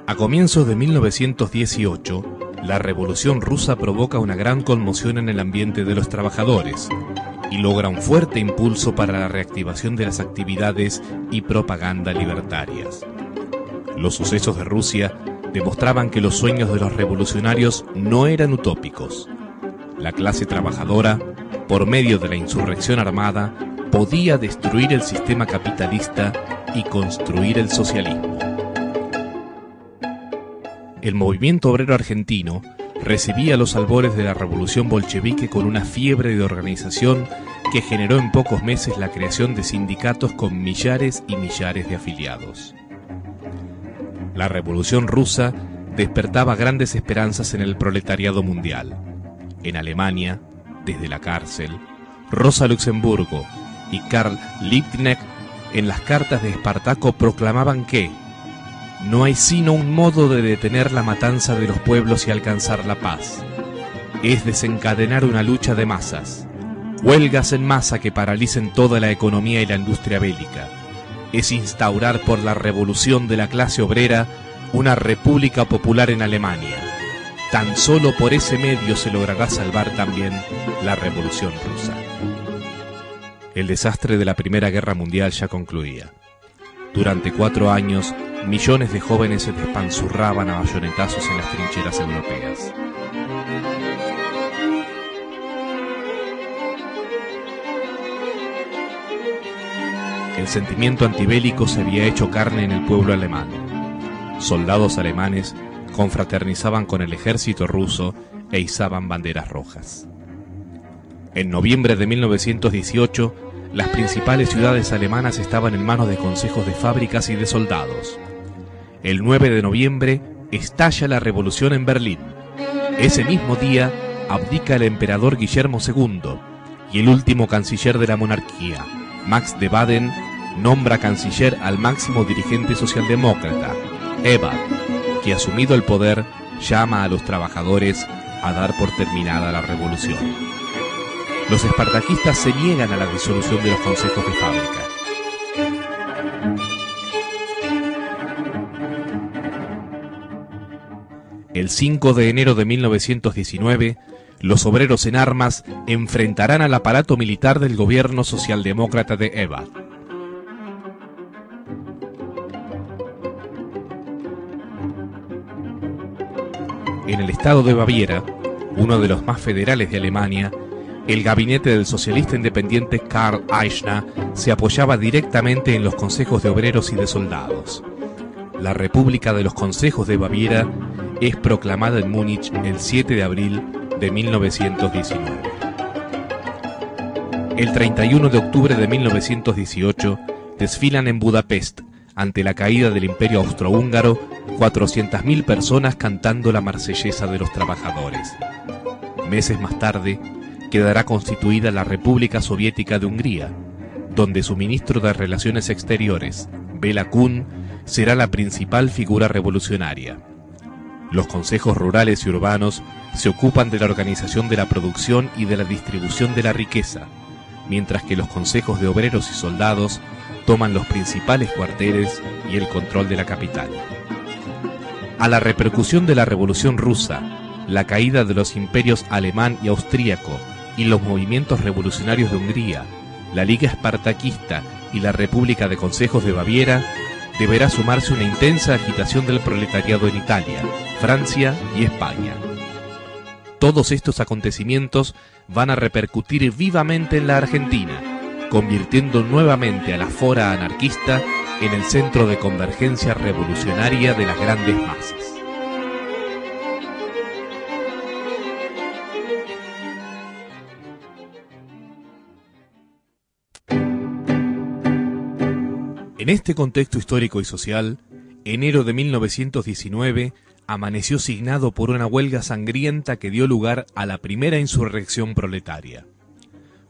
A comienzos de 1918, la Revolución Rusa provoca una gran conmoción en el ambiente de los trabajadores y logra un fuerte impulso para la reactivación de las actividades y propaganda libertarias. Los sucesos de Rusia demostraban que los sueños de los revolucionarios no eran utópicos. La clase trabajadora, por medio de la insurrección armada, podía destruir el sistema capitalista y construir el socialismo. El movimiento obrero argentino recibía los albores de la revolución bolchevique con una fiebre de organización que generó en pocos meses la creación de sindicatos con millares y millares de afiliados. La revolución rusa despertaba grandes esperanzas en el proletariado mundial. En Alemania, desde la cárcel, Rosa Luxemburgo y Karl Liebknecht en las cartas de Espartaco proclamaban que no hay sino un modo de detener la matanza de los pueblos y alcanzar la paz. Es desencadenar una lucha de masas, huelgas en masa que paralicen toda la economía y la industria bélica. Es instaurar por la revolución de la clase obrera una república popular en Alemania. Tan solo por ese medio se logrará salvar también la revolución rusa. El desastre de la Primera Guerra Mundial ya concluía. Durante 4 años, millones de jóvenes se despanzurraban a bayonetazos en las trincheras europeas. El sentimiento antibélico se había hecho carne en el pueblo alemán. Soldados alemanes confraternizaban con el ejército ruso e izaban banderas rojas. En noviembre de 1918, las principales ciudades alemanas estaban en manos de consejos de fábricas y de soldados. El 9 de noviembre estalla la revolución en Berlín. Ese mismo día abdica el emperador Guillermo II y el último canciller de la monarquía, Max de Baden, nombra canciller al máximo dirigente socialdemócrata, Ebert, que asumido el poder llama a los trabajadores a dar por terminada la revolución. Los espartaquistas se niegan a la disolución de los consejos de fábrica. El 5 de enero de 1919, los obreros en armas enfrentarán al aparato militar del gobierno socialdemócrata de Ebert. En el estado de Baviera, uno de los más federales de Alemania, el gabinete del socialista independiente Karl Eichner se apoyaba directamente en los consejos de obreros y de soldados. La República de los Consejos de Baviera es proclamada en Múnich el 7 de abril de 1919. El 31 de octubre de 1918 desfilan en Budapest, ante la caída del Imperio Austrohúngaro, 400.000 personas cantando la Marsellesa de los trabajadores. Meses más tarde, quedará constituida la República Soviética de Hungría, donde su ministro de Relaciones Exteriores, Béla Kun, será la principal figura revolucionaria. Los consejos rurales y urbanos se ocupan de la organización de la producción y de la distribución de la riqueza, mientras que los consejos de obreros y soldados toman los principales cuarteles y el control de la capital. A la repercusión de la Revolución Rusa, la caída de los imperios alemán y austríaco y los movimientos revolucionarios de Hungría, la Liga Espartaquista y la República de Consejos de Baviera, deberá sumarse una intensa agitación del proletariado en Italia, Francia y España. Todos estos acontecimientos van a repercutir vivamente en la Argentina, convirtiendo nuevamente a la fora anarquista en el centro de convergencia revolucionaria de las grandes masas. En este contexto histórico y social, enero de 1919 amaneció signado por una huelga sangrienta que dio lugar a la primera insurrección proletaria.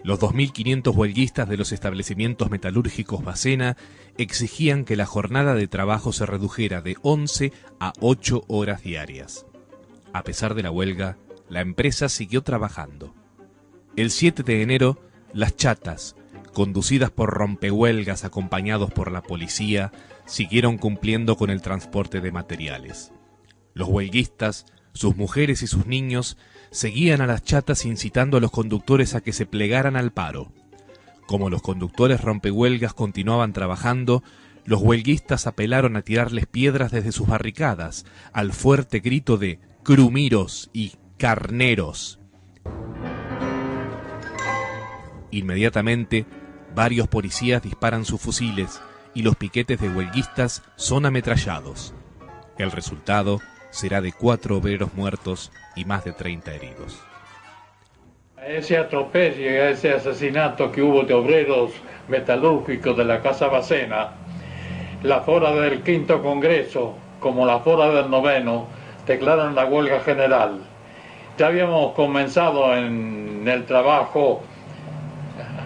Los 2.500 huelguistas de los establecimientos metalúrgicos Bacena exigían que la jornada de trabajo se redujera de 11 a 8 horas diarias. A pesar de la huelga, la empresa siguió trabajando. El 7 de enero, las chatas, conducidas por rompehuelgas acompañados por la policía, siguieron cumpliendo con el transporte de materiales. Los huelguistas, sus mujeres y sus niños seguían a las chatas incitando a los conductores a que se plegaran al paro. Como los conductores rompehuelgas continuaban trabajando, los huelguistas apelaron a tirarles piedras desde sus barricadas, al fuerte grito de «Crumiros» y «Carneros». Inmediatamente, varios policías disparan sus fusiles y los piquetes de huelguistas son ametrallados. El resultado será de 4 obreros muertos y más de 30 heridos. Ese atropello, ese asesinato que hubo de obreros metalúrgicos de la Casa Bacena, la fora del quinto Congreso, como la fora del noveno, declaran la huelga general. Ya habíamos comenzado en el trabajo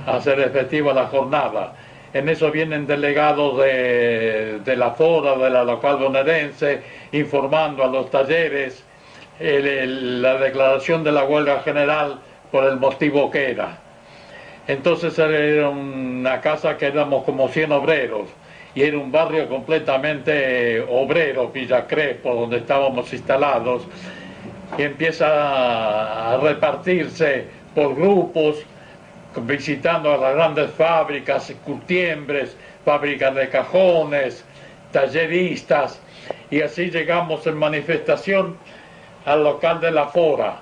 a hacer efectiva la jornada. En eso vienen delegados de la fora, de la local bonaerense, informando a los talleres la declaración de la huelga general por el motivo que era. Entonces era una casa que éramos como 100 obreros y era un barrio completamente obrero, Villa Crespo, donde estábamos instalados, y empieza a repartirse por grupos, visitando a las grandes fábricas, curtiembres, fábricas de cajones, talleristas, y así llegamos en manifestación al local de la fora.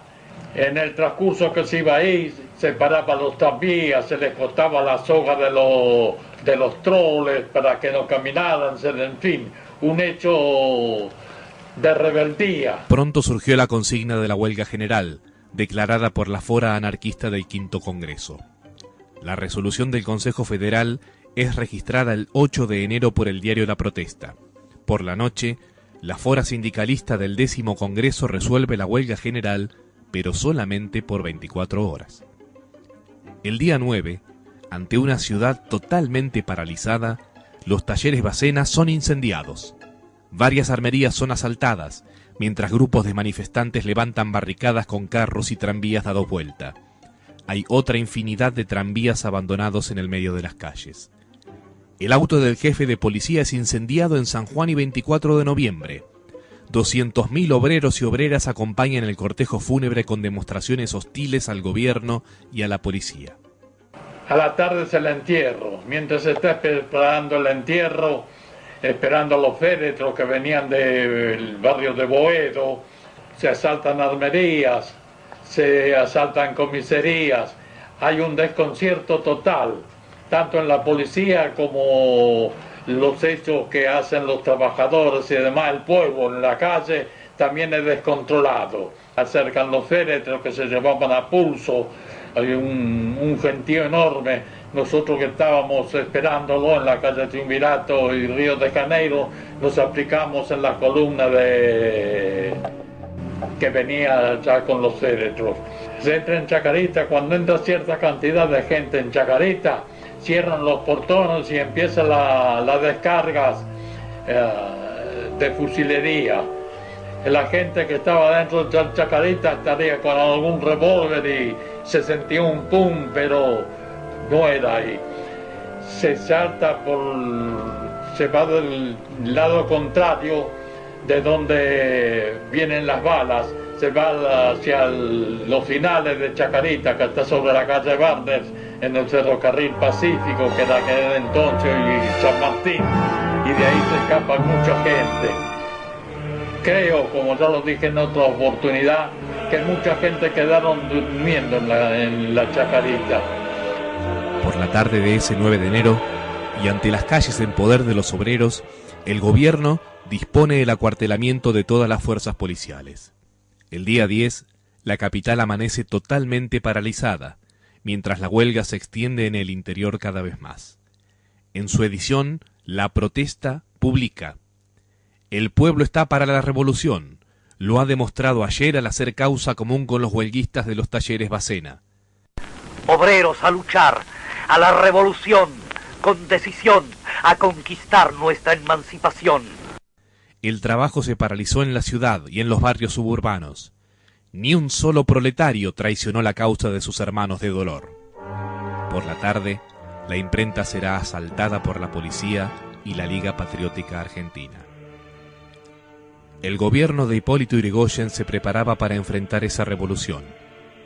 En el transcurso que se iba ahí, se paraban los tranvías, se les cortaba la soga de los troles para que no caminaran, en fin, un hecho de rebeldía. Pronto surgió la consigna de la huelga general, declarada por la Fora Anarquista del Quinto Congreso. La resolución del Consejo Federal es registrada el 8 de enero por el diario La Protesta. Por la noche, la Fora Sindicalista del 10º Congreso resuelve la huelga general, pero solamente por 24 horas. El día 9, ante una ciudad totalmente paralizada, los talleres Bacena son incendiados. Varias armerías son asaltadas, mientras grupos de manifestantes levantan barricadas con carros y tranvías dados vuelta. Hay otra infinidad de tranvías abandonados en el medio de las calles. El auto del jefe de policía es incendiado en San Juan y 24 de noviembre. 200.000 obreros y obreras acompañan el cortejo fúnebre con demostraciones hostiles al gobierno y a la policía. A la tarde es el entierro. Mientras se está preparando el entierro, esperando a los féretros que venían del barrio de Boedo, se asaltan armerías, se asaltan comisarías. Hay un desconcierto total, tanto en la policía como los hechos que hacen los trabajadores y además el pueblo en la calle también es descontrolado. Acercan los féretros que se llevaban a pulso, hay un gentío enorme. Nosotros que estábamos esperándolo en la calle Triunvirato y Río de Janeiro, nos aplicamos en la columna que venía ya con los féretros. Se entra en Chacarita, cuando entra cierta cantidad de gente en Chacarita, cierran los portones y empiezan las descargas de fusilería. La gente que estaba dentro de Chacarita estaría con algún revólver y se sentía un pum, pero no era ahí. Se va del lado contrario de donde vienen las balas, se va hacia los finales de Chacarita, que está sobre la calle Barnes, en el ferrocarril Pacífico, que era aquel entonces, y San Martín, y de ahí se escapa mucha gente. Creo, como ya lo dije en otra oportunidad, que mucha gente quedaron durmiendo en la Chacarita. Por la tarde de ese 9 de enero, y ante las calles en poder de los obreros, el gobierno dispone el acuartelamiento de todas las fuerzas policiales. El día 10, la capital amanece totalmente paralizada, mientras la huelga se extiende en el interior cada vez más. En su edición, La Protesta publica: «El pueblo está para la revolución. Lo ha demostrado ayer al hacer causa común con los huelguistas de los talleres Bacena. Obreros a luchar, a la revolución, con decisión, a conquistar nuestra emancipación». El trabajo se paralizó en la ciudad y en los barrios suburbanos. Ni un solo proletario traicionó la causa de sus hermanos de dolor. Por la tarde, la imprenta será asaltada por la policía y la Liga Patriótica Argentina. El gobierno de Hipólito Yrigoyen se preparaba para enfrentar esa revolución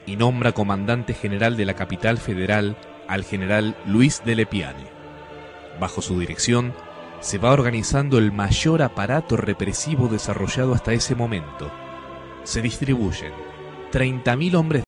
y nombra comandante general de la capital federal al general Luis de Lepiane. Bajo su dirección se va organizando el mayor aparato represivo desarrollado hasta ese momento. Se distribuyen 30.000 hombres